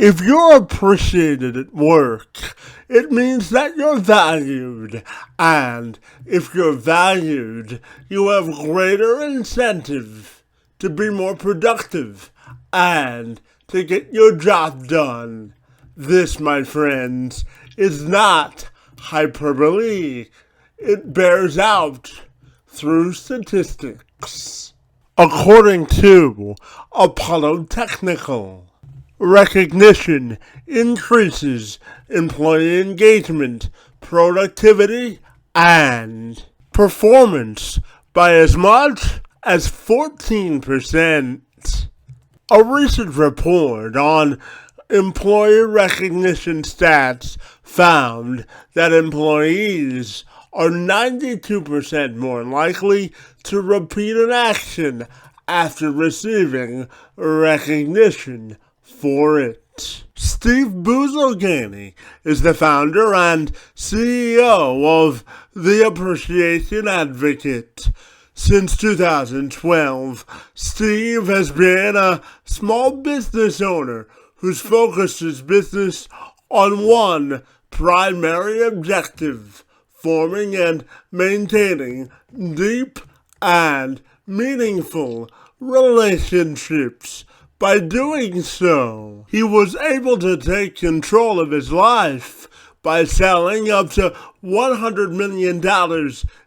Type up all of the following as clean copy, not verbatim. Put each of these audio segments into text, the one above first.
If you're appreciated at work, it means that you're valued. And if you're valued, you have greater incentive to be more productive and to get your job done. This, my friends, is not hyperbole. It bears out through statistics. According to Apollo Technical, recognition increases employee engagement, productivity, and performance by as much as 14%. A recent report on employee recognition stats found that employees are 92% more likely to repeat an action after receiving recognition for it. Steve Buzogany is the founder and CEO of The Appreciation Advocate. Since 2012, Steve has been a small business owner whose focus is business on one primary objective: forming and maintaining deep and meaningful relationships. By doing so, he was able to take control of his life by selling up to $100 million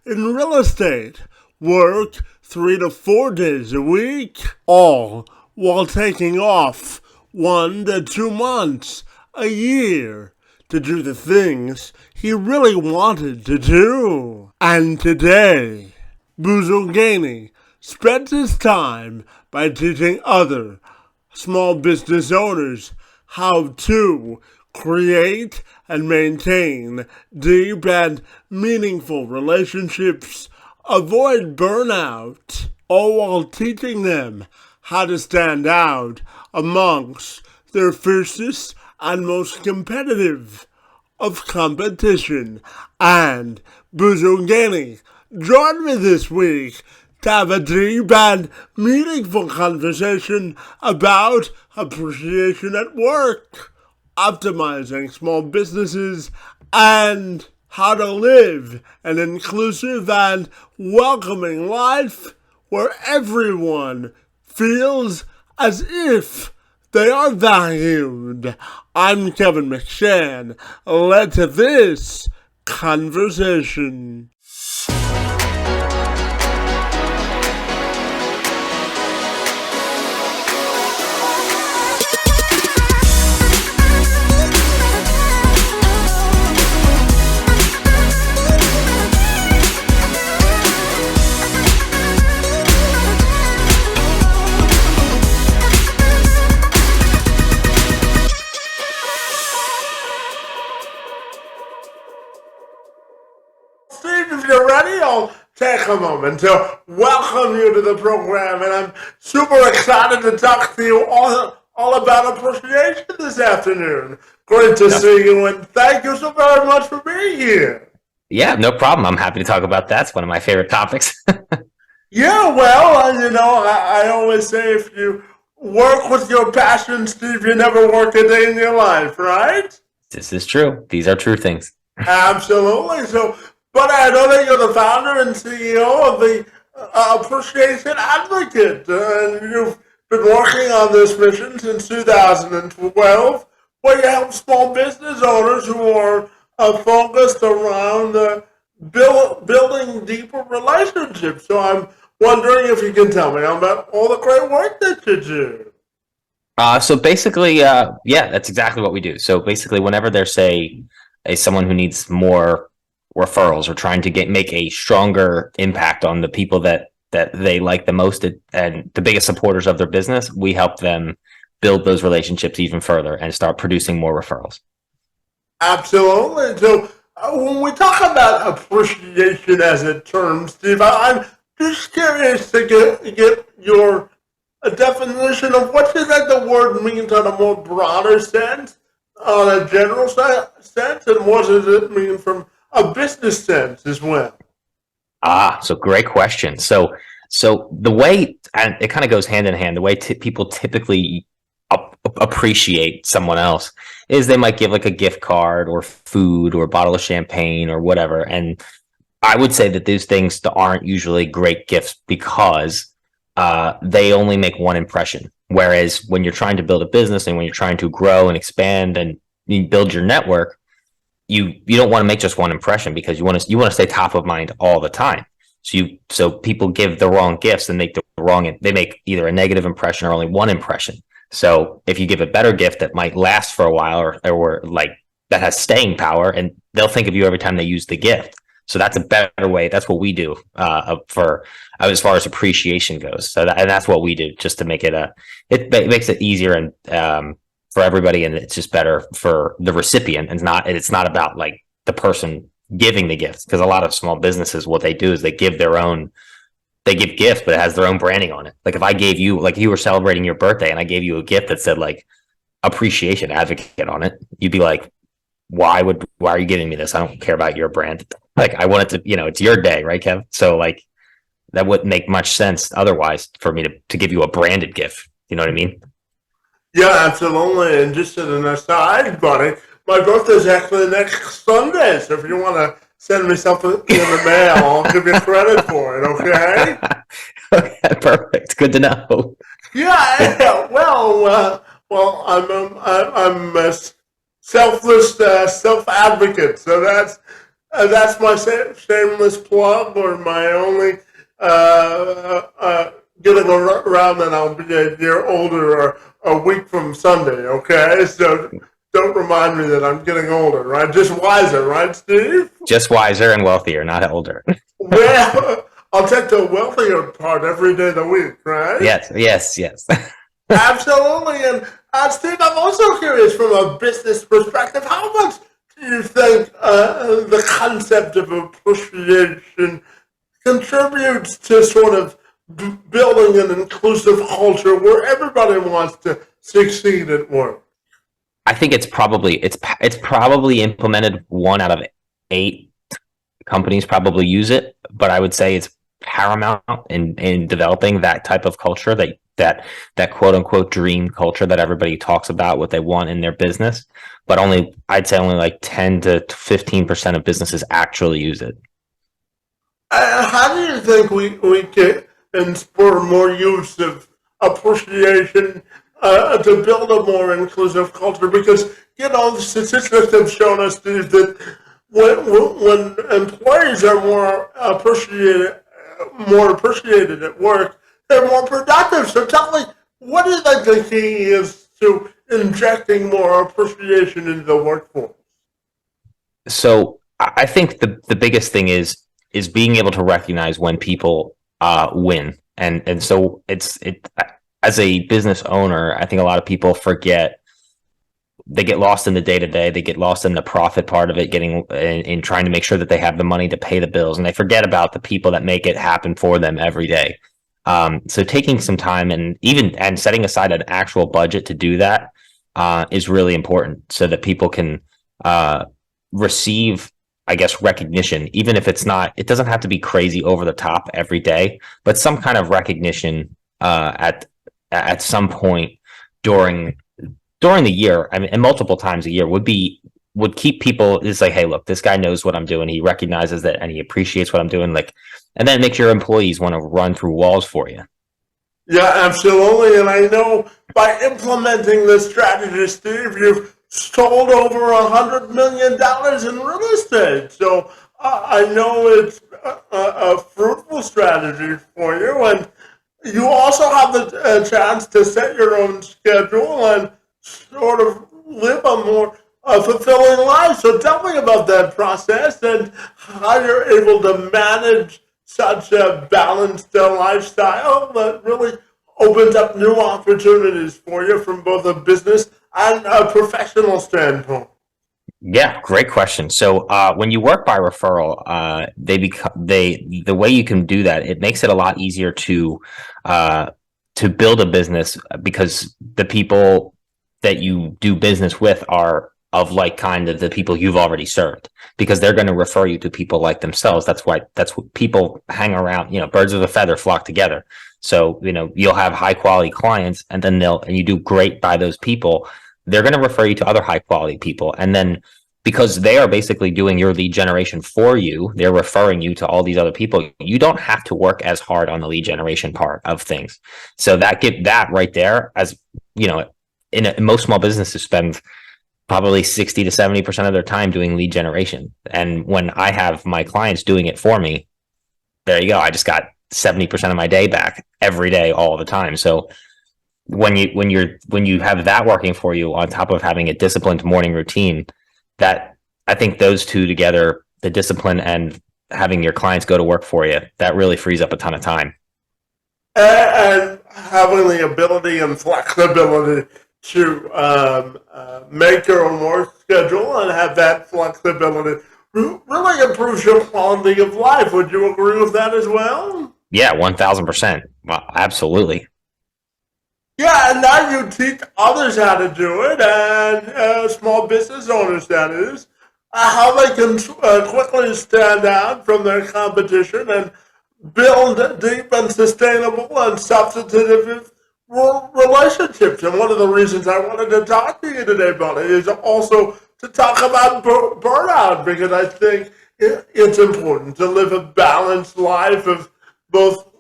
in real estate, work 3 to 4 days a week, all while taking off 1 to 2 months a year to do the things he really wanted to do. And today, Buzogany spends his time by teaching other small business owners how to create and maintain deep and meaningful relationships, avoid burnout, all while teaching them how to stand out amongst their fiercest and most competitive of competition. And Buzogany joined me this week to have a deep and meaningful conversation about appreciation at work, optimizing small businesses, and how to live an inclusive and welcoming life where everyone feels as if they are valued. I'm Kevin McShann. Let's have this conversation. Steve, if you're ready, I'll take a moment to welcome you to the program, and I'm super excited to talk to you all about appreciation this afternoon. Great to see you, and thank you so very much for being here. Yeah, no problem. I'm happy to talk about that. It's one of my favorite topics. Yeah, well, I always say if you work with your passion, Steve, you never work a day in your life, right? This is true. These are true things. Absolutely. So, but I know that you're the founder and CEO of the Appreciation Advocate, and you've been working on this mission since 2012, where you help small business owners who are focused around building deeper relationships. So I'm wondering if you can tell me about all the great work that you do. So basically, yeah, that's exactly what we do. So basically, whenever there's someone who needs more referrals or trying to make a stronger impact on the people that they like the most and the biggest supporters of their business, we help them build those relationships even further and start producing more referrals. Absolutely. So when we talk about appreciation as a term, Steve, I'm just curious to get your definition of what you think the word means on a more broader sense, on a general sense, and what does it mean from a business sense as well? So great question. So the way, and it kind of goes hand in hand, the way people typically appreciate someone else is they might give like a gift card or food or a bottle of champagne or whatever. And I would say that these things aren't usually great gifts because they only make one impression. Whereas when you're trying to build a business and when you're trying to grow and expand and you build your network, you don't want to make just one impression because you want to stay top of mind all the time. So people give the wrong gifts and they make either a negative impression or only one impression. So if you give a better gift that might last for a while or like that has staying power, and they'll think of you every time they use the gift. So that's a better way. That's what we do for as far as appreciation goes. So and that's what we do just to make it it makes it easier and for everybody, and it's just better for the recipient. And it's not about like the person giving the gifts, because a lot of small businesses, what they do is they give gifts, but it has their own branding on it. Like if I gave you, like you were celebrating your birthday and I gave you a gift that said like appreciation advocate on it, you'd be like, why are you giving me this? I don't care about your brand. Like I want it to, it's your day, right, Kev? So like that wouldn't make much sense otherwise for me to give you a branded gift. You know what I mean? Yeah, absolutely. And just as an aside, buddy, my birthday's actually next Sunday, so if you want to send me something in the mail, I'll give you credit for it, okay? Okay, perfect. Good to know. Yeah, well, I'm a selfless self-advocate, so that's my shameless plug, or my only getting around, and I'll be a year older or a week from Sunday, okay? So don't remind me that I'm getting older, right? Just wiser, right, Steve? Just wiser and wealthier, not older. Well, I'll take the wealthier part every day of the week, right? Yes. Absolutely. And Steve, I'm also curious from a business perspective, how much do you think the concept of appreciation contributes to sort of building an inclusive culture where everybody wants to succeed at work? I think it's probably implemented 1 out of 8 companies probably use it, but I would say it's paramount in developing that type of culture, that quote unquote dream culture that everybody talks about, what they want in their business. But I'd say only like 10 to 15% of businesses actually use it. How do you think we can spur more use of appreciation to build a more inclusive culture? Because, the statistics have shown us, Steve, that when employees are more appreciated at work, they're more productive. So tell me, what do you think the key is to injecting more appreciation into the workforce? So I think the biggest thing is being able to recognize when people win, and so it as a business owner, I think a lot of people forget. They get lost in the day-to-day. They get lost in the profit part of it, in trying to make sure that they have the money to pay the bills, and they forget about the people that make it happen for them every day. So taking some time and setting aside an actual budget to do that is really important, so that people can receive, I guess, recognition, even if it doesn't have to be crazy over the top every day, but some kind of recognition at some point during the year. I mean, and multiple times a year would keep people. It's like, hey, look, this guy knows what I'm doing. He recognizes that, and he appreciates what I'm doing. Like, and then it makes your employees want to run through walls for you. Yeah, absolutely. And I know by implementing this strategy, Steve, you've sold over $100 million in real estate. So I know it's a fruitful strategy for you. And you also have the chance to set your own schedule and sort of live a more fulfilling life. So tell me about that process and how you're able to manage such a balanced lifestyle that really opens up new opportunities for you from both a business and a professional standpoint. Yeah, great question. So when you work by referral, the way you can do that, it makes it a lot easier to build a business, because the people that you do business with are of like kind of the people you've already served, because they're going to refer you to people like themselves. That's what people hang around, birds of a feather flock together. So, you'll have high quality clients, and then and you do great by those people. They're going to refer you to other high quality people. And then because they are basically doing your lead generation for you, they're referring you to all these other people. You don't have to work as hard on the lead generation part of things. So that right there, as in most small businesses spend probably 60 to 70% of their time doing lead generation. And when I have my clients doing it for me, there you go. I just got 70% of my day back every day, all the time. So when you have that working for you on top of having a disciplined morning routine, that I think those two together, the discipline and having your clients go to work for you, that really frees up a ton of time. And having the ability and flexibility to make your own work schedule and have that flexibility really improves your quality of life. Would you agree with that as well? Yeah, 1,000%. Well, absolutely. Yeah, and now you teach others how to do it, and small business owners, that is, how they can quickly stand out from their competition and build deep and sustainable and substantive relationships. And one of the reasons I wanted to talk to you today, buddy, is also to talk about burnout, because I think it's important to live a balanced life of both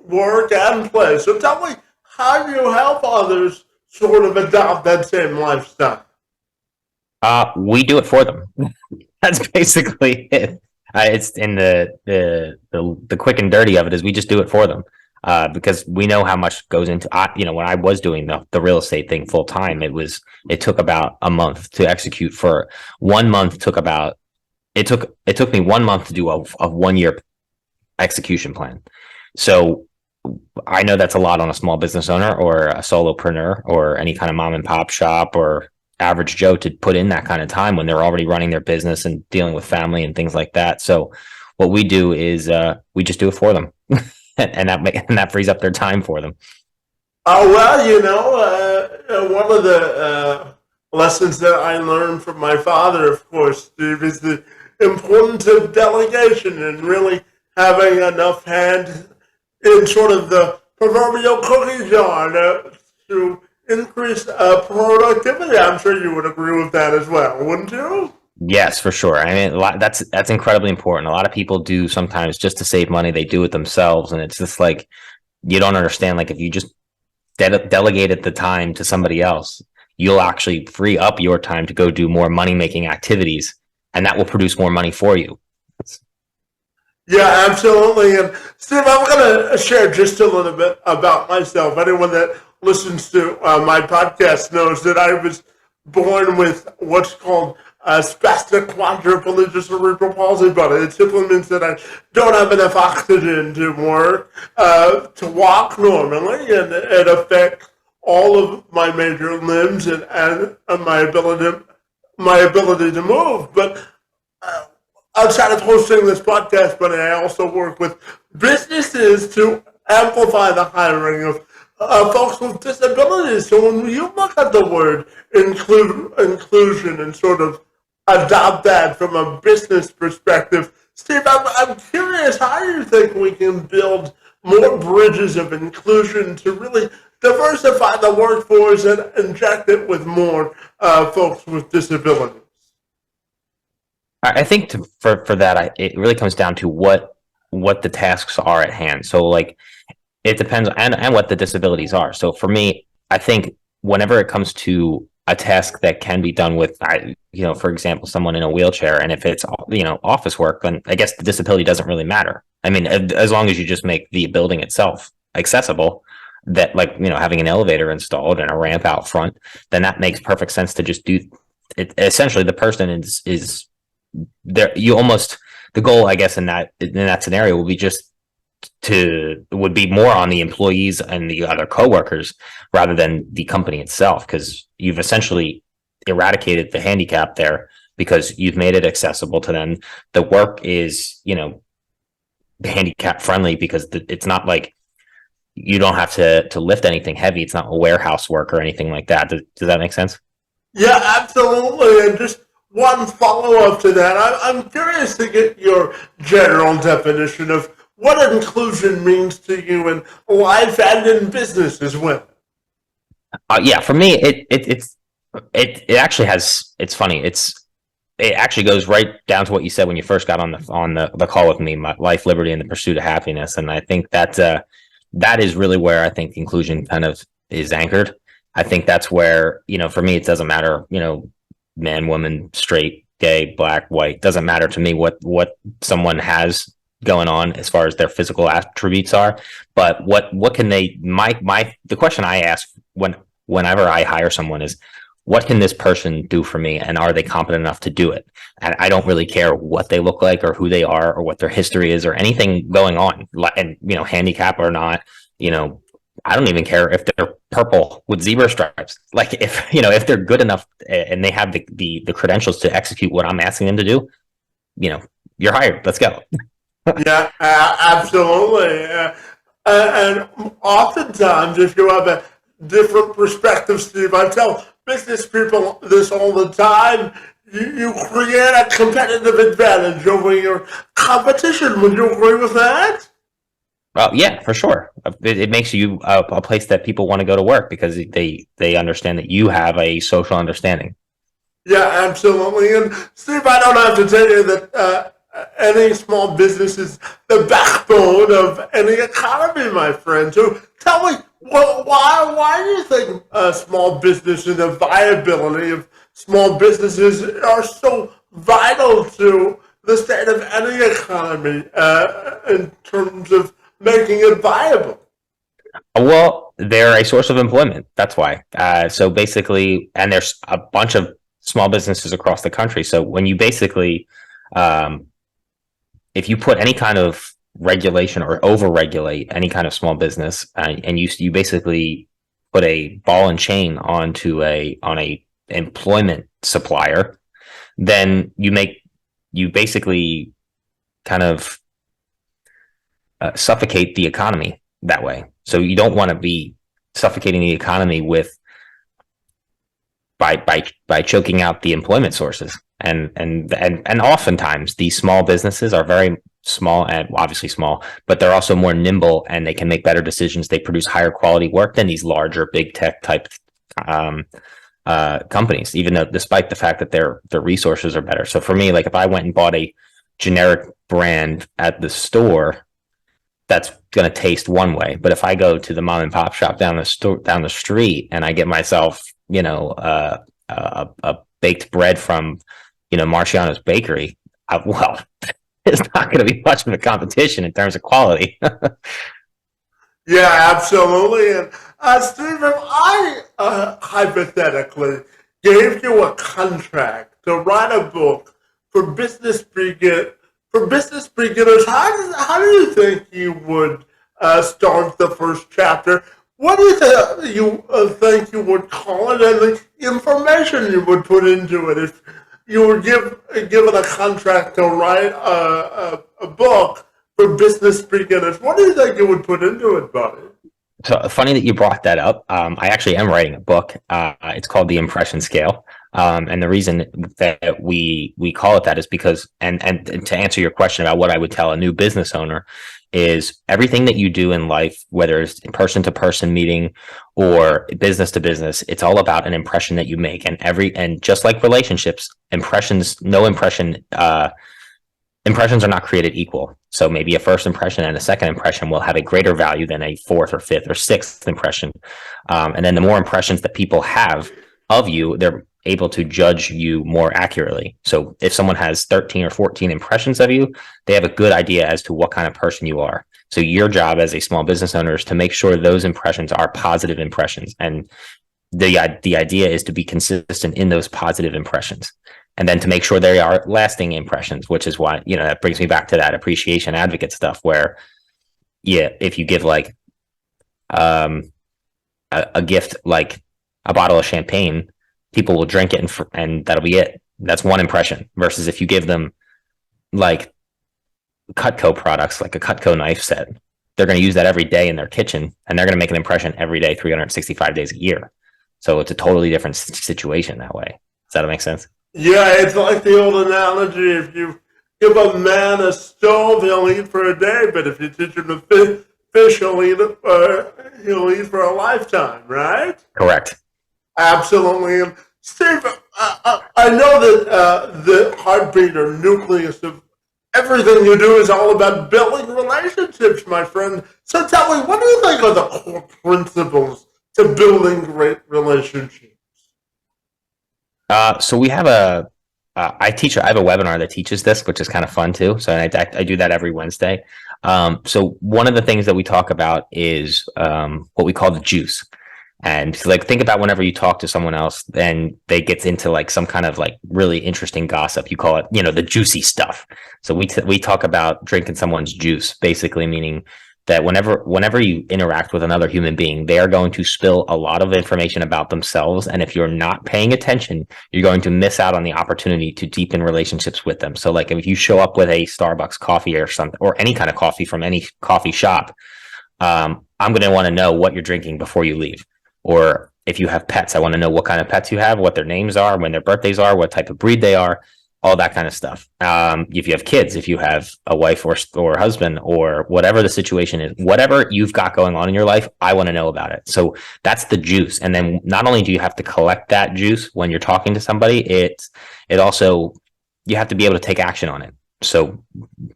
work and play. So tell me, how do you help others sort of adopt that same lifestyle? We do it for them. That's basically it. It's in the quick and dirty of it is we just do it for them, because we know how much goes into. When I was doing the real estate thing full time, it took about a month to execute. For 1 month it took me 1 month to do a 1 year execution plan. So I know that's a lot on a small business owner or a solopreneur or any kind of mom and pop shop or average Joe to put in that kind of time when they're already running their business and dealing with family and things like that. So what we do is we just do it for them, and that frees up their time for them. Oh, well, one of the lessons that I learned from my father, of course, Steve, is the importance of delegation and really having enough hand in sort of the proverbial cookie jar to increase productivity. I'm sure you would agree with that as well, wouldn't you? Yes, for sure. I mean, that's incredibly important. A lot of people do sometimes just to save money. They do it themselves, and it's just like you don't understand. Like if you just delegated the time to somebody else, you'll actually free up your time to go do more money making activities, and that will produce more money for you. Yeah, absolutely. And Steve, I'm going to share just a little bit about myself. Anyone that listens to my podcast knows that I was born with what's called spastic quadriplegia cerebral palsy, but it simply means that I don't have enough oxygen to work, to walk normally, and it affects all of my major limbs and my ability to move. But outside of hosting this podcast, but I also work with businesses to amplify the hiring of folks with disabilities. So when you look at the word inclusion and sort of adopt that from a business perspective, Steve, I'm curious how you think we can build more bridges of inclusion to really diversify the workforce and inject it with more folks with disabilities. I think for that, it really comes down to what the tasks are at hand. So like it depends and what the disabilities are. So for me, I think whenever it comes to a task that can be done with, for example, someone in a wheelchair, and if it's office work, then I guess the disability doesn't really matter. I mean, as long as you just make the building itself accessible, that having an elevator installed and a ramp out front, then that makes perfect sense to just do it. Essentially, the person is there. The goal, I guess, in that scenario will be would be more on the employees and the other coworkers rather than the company itself, because you've essentially eradicated the handicap there because you've made it accessible to them. The work is, handicap friendly because it's not like you don't have to lift anything heavy. It's not a warehouse work or anything like that. Does that make sense? Yeah, absolutely. And just one follow up to that, I'm curious to get your general definition of what inclusion means to you in life and in business as well. Yeah, for me, it actually has. It's funny. It actually goes right down to what you said when you first got on the call with me. My life, liberty, and the pursuit of happiness. And I think that that is really where I think inclusion kind of is anchored. I think that's where, for me, it doesn't matter, man, woman, straight, gay, black, white. Doesn't matter to me what someone has going on as far as their physical attributes are, but what can they? My the question I ask whenever I hire someone is, what can this person do for me, and are they competent enough to do it? And I don't really care what they look like or who they are or what their history is or anything going on, and handicap or not. I don't even care if they're purple with zebra stripes. Like, if they're good enough and they have the credentials to execute what I'm asking them to do, you're hired. Let's go. Yeah, absolutely. And oftentimes, if you have a different perspective, Steve, I tell business people this all the time. You create a competitive advantage over your competition. Would you agree with that? Well, yeah, for sure. It makes you a place that people want to go to work because they understand that you have a social understanding. Yeah, absolutely. And Steve, I don't have to tell you that any small business is the backbone of any economy, my friend. So tell me, why do you think small business and the viability of small businesses are so vital to the state of any economy in terms of making it viable? Well, they're a source of employment. That's why. So basically, and there's a bunch of small businesses across the country. So when you basically, if you put any kind of regulation or over-regulate any kind of small business, and you basically put a ball and chain onto a employment supplier, then you basically kind of suffocate the economy that way. So you don't want to be suffocating the economy with by choking out the employment sources. And oftentimes these small businesses are very small and obviously small, but they're also more nimble and they can make better decisions. They produce higher quality work than these larger big tech type companies, even though despite the fact that their resources are better. So for me, like if I went and bought a generic brand at the store, that's going to taste one way. But if I go to the mom and pop shop down the street and I get myself, a baked bread from, Marciano's bakery, well, it's not going to be much of a competition in terms of quality. Yeah, absolutely. And Steve, if I hypothetically gave you a contract to write a book for business beginners, how do you think you would start the first chapter? What do think you would call it, and the information you would put into it if you were given a contract to write a book for business beginners? What do you think you would put into it, buddy? So funny that you brought that up. I actually am writing a book. It's called The Impression Scale. And the reason that we call it that is because, and to answer your question about what I would tell a new business owner, is everything that you do in life, whether it's person to person meeting or business to business, it's all about an impression that you make. And just like relationships, impressions are not created equal. So maybe a first impression and a second impression will have a greater value than a fourth or fifth or sixth impression. And then the more impressions that people have of you, they're able to judge you more accurately. So if someone has 13 or 14 impressions of you, they have a good idea as to what kind of person you are. So your job as a small business owner is to make sure those impressions are positive impressions. And the idea is to be consistent in those positive impressions. And then to make sure they are lasting impressions, which is why, that brings me back to that appreciation advocate stuff where, yeah, if you give like a gift, like a bottle of champagne, people will drink it and that'll be it. That's one impression versus if you give them like Cutco products, like a Cutco knife set, they're going to use that every day in their kitchen and they're going to make an impression every day, 365 days a year. So it's a totally different situation that way. Does that make sense? Yeah, it's like the old analogy: if you give a man a stove, he'll eat for a day, but if you teach him to fish, he'll eat for a lifetime, right? Correct. Absolutely. And Steve, I know that the heartbeat or nucleus of everything you do is all about building relationships, my friend. So tell me, what do you think are the core principles to building great relationships? So we have I have a webinar that teaches this, which is kind of fun too. So I do that every Wednesday. So one of the things that we talk about is what we call the juice. And like, think about whenever you talk to someone else and they get into like some kind of like really interesting gossip, you call it, the juicy stuff. So we talk about drinking someone's juice, basically meaning that whenever you interact with another human being, they are going to spill a lot of information about themselves. And if you're not paying attention, you're going to miss out on the opportunity to deepen relationships with them. So like if you show up with a Starbucks coffee or something, or any kind of coffee from any coffee shop, I'm going to want to know what you're drinking before you leave. Or if you have pets, I want to know what kind of pets you have, what their names are, when their birthdays are, what type of breed they are, all that kind of stuff. If you have kids, if you have a wife or husband, or whatever the situation is, whatever you've got going on in your life, I want to know about it. So that's the juice. And then not only do you have to collect that juice when you're talking to somebody, it also, you have to be able to take action on it. So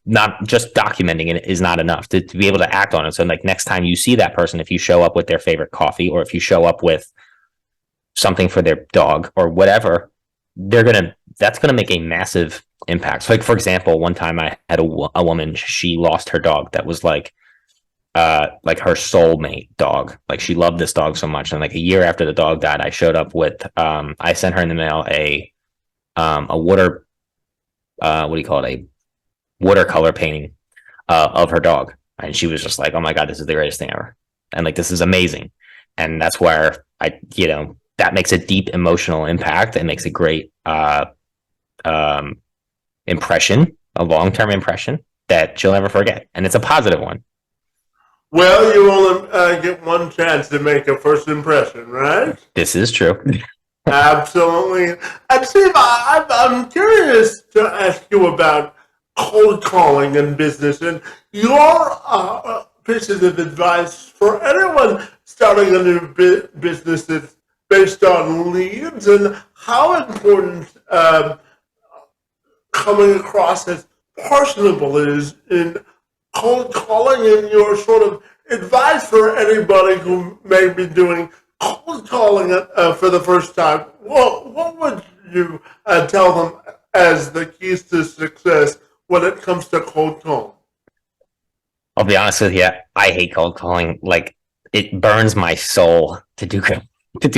not just documenting it is not enough to be able to act on it. So like next time you see that person, if you show up with their favorite coffee, or if you show up with something for their dog or whatever, that's going to make a massive impact. So like, for example, one time I had a woman, she lost her dog that was like her soulmate dog. Like she loved this dog so much. And like a year after the dog died, I showed up with, I sent her in the mail a water, what do you call it? A watercolor painting of her dog. And she was just like, oh my God, this is the greatest thing ever. And like, this is amazing. And that's where that makes a deep emotional impact. It makes a great impression, a long-term impression that she'll never forget. And it's a positive one. Well, you only get one chance to make a first impression, right? This is true. Absolutely. And Steve, I'm curious to ask you about cold calling in business and your pieces of advice for anyone starting a new business that's based on leads, and how important coming across as personable is in cold calling, and your sort of advice for anybody who may be doing cold calling for the first time. What would you tell them as the keys to success when it comes to cold calling? I'll be honest with you, I hate cold calling. Like, it burns my soul to do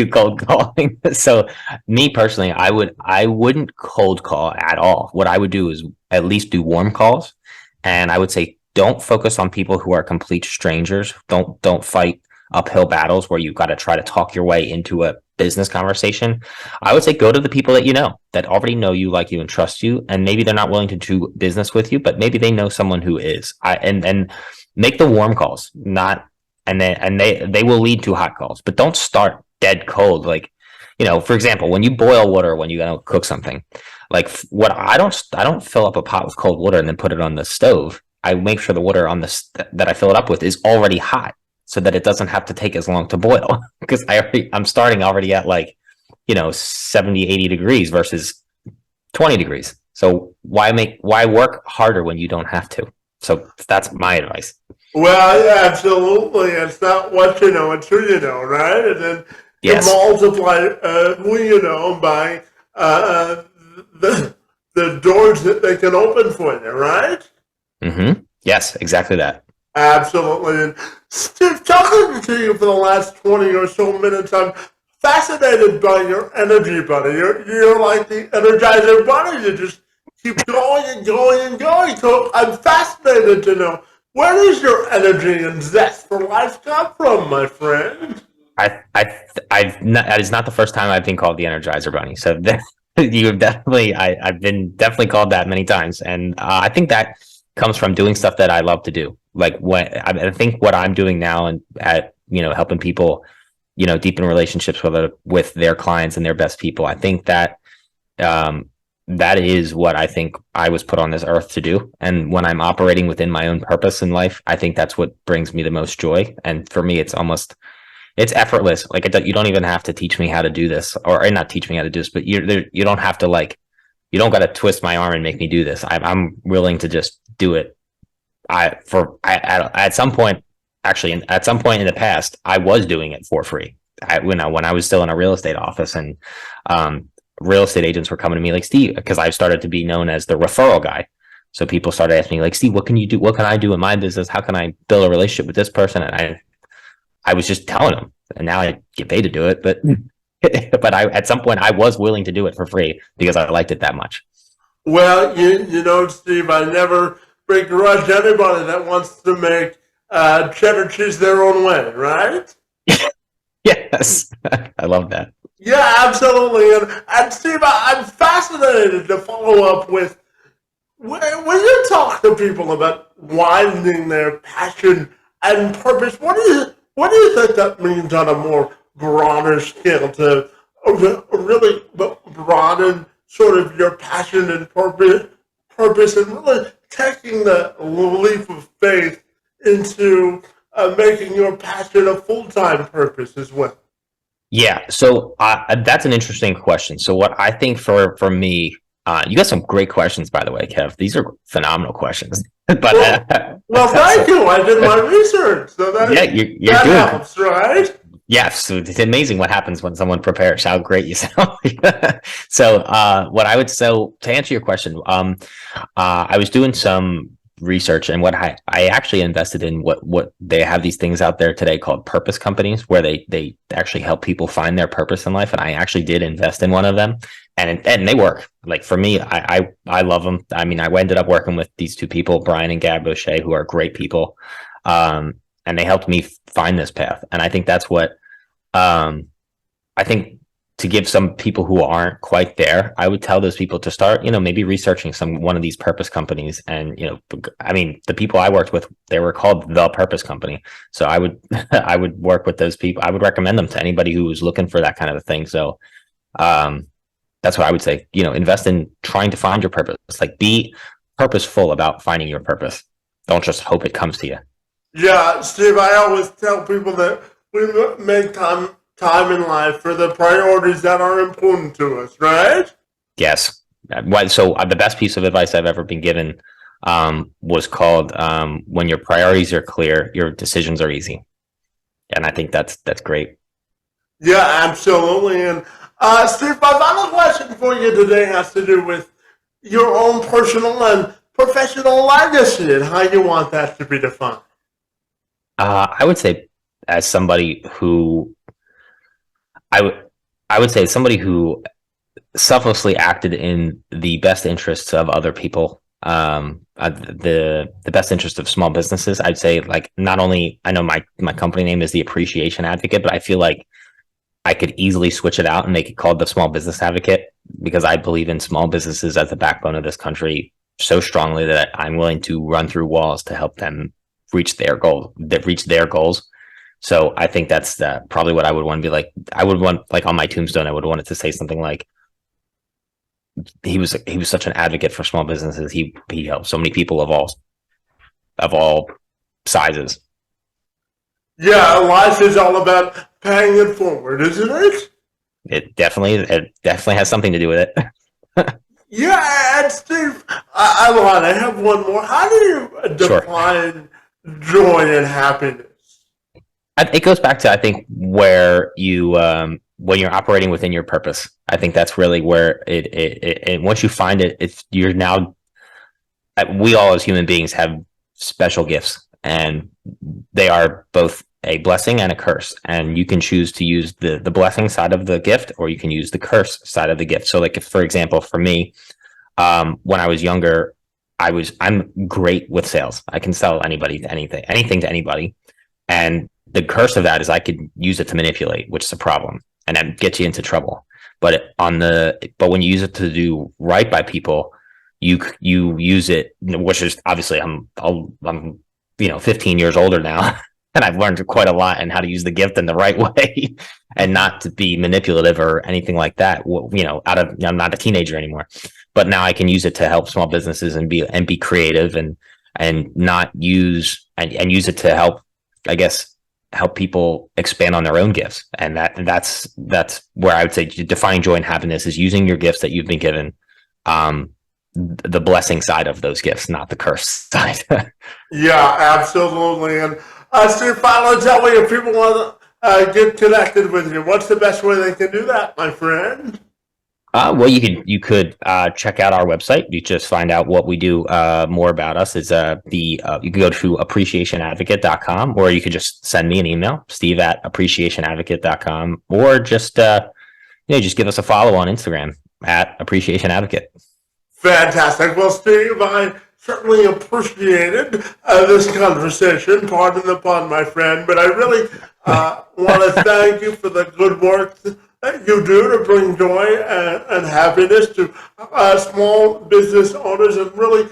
cold calling. So me personally, I wouldn't cold call at all. What I would do is at least do warm calls. And I would say, don't focus on people who are complete strangers. Don't fight uphill battles where you've got to try to talk your way into a business conversation. I would say go to the people that you know, that already know you, like you, and trust you. And maybe they're not willing to do business with you, but maybe they know someone who is. And make the warm calls, and they will lead to hot calls. But don't start dead cold. Like, for example, when you boil water when you gotta cook something, like what I don't fill up a pot with cold water and then put it on the stove. I make sure the water that I fill it up with is already hot, so that it doesn't have to take as long to boil, because I'm starting already at 70, 80 degrees versus 20 degrees. So why work harder when you don't have to? So that's my advice. Well, yeah, absolutely. It's not what you know, it's who you know, right? And then Yes. you multiply who you know by the doors that they can open for you, right? Mm-hmm. Yes, exactly that. Absolutely. And Steve, talking to you for the last 20 or so minutes, I'm fascinated by your energy, buddy. You're like the Energizer Bunny. You just keep going and going and going. So I'm fascinated to know, where does your energy and zest for life come from, my friend? That is not the first time I've been called the Energizer Bunny. So I've been definitely called that many times. And I think that comes from doing stuff that I love to do. Like I think what I'm doing now and helping people deepen relationships with their clients and their best people. I think that that is what I think I was put on this earth to do. And when I'm operating within my own purpose in life, I think that's what brings me the most joy. And for me, it's effortless. Like you don't even have to teach me how to do this, or not teach me how to do this, but you don't have to you don't got to twist my arm and make me do this. I'm willing to just do it. At some point in the past, I was doing it for free. When I was still in a real estate office, and real estate agents were coming to me like, Steve, because I started to be known as the referral guy. So people started asking me like, Steve, what can you do? What can I do in my business? How can I build a relationship with this person? And I was just telling them, and now I get paid to do it. But at some point I was willing to do it for free because I liked it that much. Well, Steve, I never begrudge anybody that wants to make cheddar cheese their own way, right? Yes, I love that. Yeah, absolutely. And Steve, I'm fascinated to follow up with when you talk to people about widening their passion and purpose. What do you think that means on a more broader scale to really broaden sort of your passion and purpose, and really taking the leap of faith into making your passion a full-time purpose as well? Yeah, so that's an interesting question. So what I think for me, you got some great questions, by the way, Kev. These are phenomenal questions. But well, thank you. I did my research, so that you're that helps, right? Yes, so it's amazing what happens when someone prepares. How great you sound. So to answer your question, I was doing some research, and what I actually invested in what they have these things out there today called purpose companies, where they actually help people find their purpose in life. And I actually did invest in one of them, and they work. Like for me, I love them. I mean, I ended up working with these two people, Brian and Gab O'Shea, who are great people. And they helped me find this path. And I think that's what, I think to give some people who aren't quite there, I would tell those people to start, maybe researching one of these purpose companies. And, I mean, the people I worked with, they were called The Purpose Company. So I would, I would work with those people. I would recommend them to anybody who was looking for that kind of a thing. So, that's what I would say, invest in trying to find your purpose, like be purposeful about finding your purpose. Don't just hope it comes to you. Yeah, Steve, I always tell people that we make time in life for the priorities that are important to us, right? Yes. So the best piece of advice I've ever been given was called when your priorities are clear, your decisions are easy. And I think that's great. Yeah, absolutely. And Steve, my final question for you today has to do with your own personal and professional legacy and how you want that to be defined. I would say as somebody who I would say somebody who selflessly acted in the best interests of other people, the best interest of small businesses. I'd say, like, not only, I know my company name is the Appreciation Advocate, but I feel like I could easily switch it out and make it called the Small Business Advocate, because I believe in small businesses as the backbone of this country so strongly that I'm willing to run through walls to help them reach their goals. So I think that's probably what I would want to be like. I would want, like, on my tombstone, I would want it to say something like, he was such an advocate for small businesses. He helped so many people of all sizes. Yeah, life is all about paying it forward, isn't it? It definitely has something to do with it. Yeah, and Steve, I lied. I have one more. How do you define joy and happiness? It goes back to, I think, where you when you're operating within your purpose. I think that's really where it once you find it, you're now. We all as human beings have special gifts, and they are both a blessing and a curse. And you can choose to use the blessing side of the gift, or you can use the curse side of the gift. So, like, if, for example, for me, when I was younger, I'm great with sales. I can sell anything to anybody, and the curse of that is I could use it to manipulate, which is a problem, and that gets you into trouble. But when you use it to do right by people, you use it, which is obviously I'm 15 years older now. And I've learned quite a lot and how to use the gift in the right way and not to be manipulative or anything like that. I'm not a teenager anymore, but now I can use it to help small businesses and be creative and not use and use it to help, I guess, help people expand on their own gifts. And that's where I would say defining joy and happiness is using your gifts that you've been given, the blessing side of those gifts, not the curse side. Yeah, absolutely. And Steve, finally, tell me if people want to get connected with you, what's the best way they can do that, my friend? Well, you could check out our website. You just find out what we do. More about us is you can go to appreciationadvocate.com, or you could just send me an email, steve@appreciationadvocate.com, or just just give us a follow on Instagram @appreciationadvocate. Fantastic. Well, Steve, I certainly appreciated this conversation. Pardon the pun, my friend, but I really want to thank you for the good work that you do to bring joy and happiness to small business owners, and really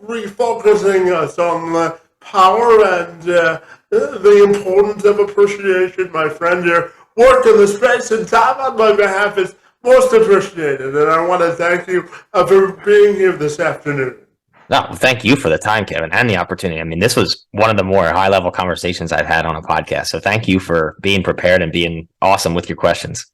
refocusing us on the power and the importance of appreciation, my friend. Your work in the space and time on my behalf is most appreciated, and I want to thank you for being here this afternoon. No, thank you for the time, Kevin, and the opportunity. I mean, this was one of the more high level conversations I've had on a podcast. So thank you for being prepared and being awesome with your questions.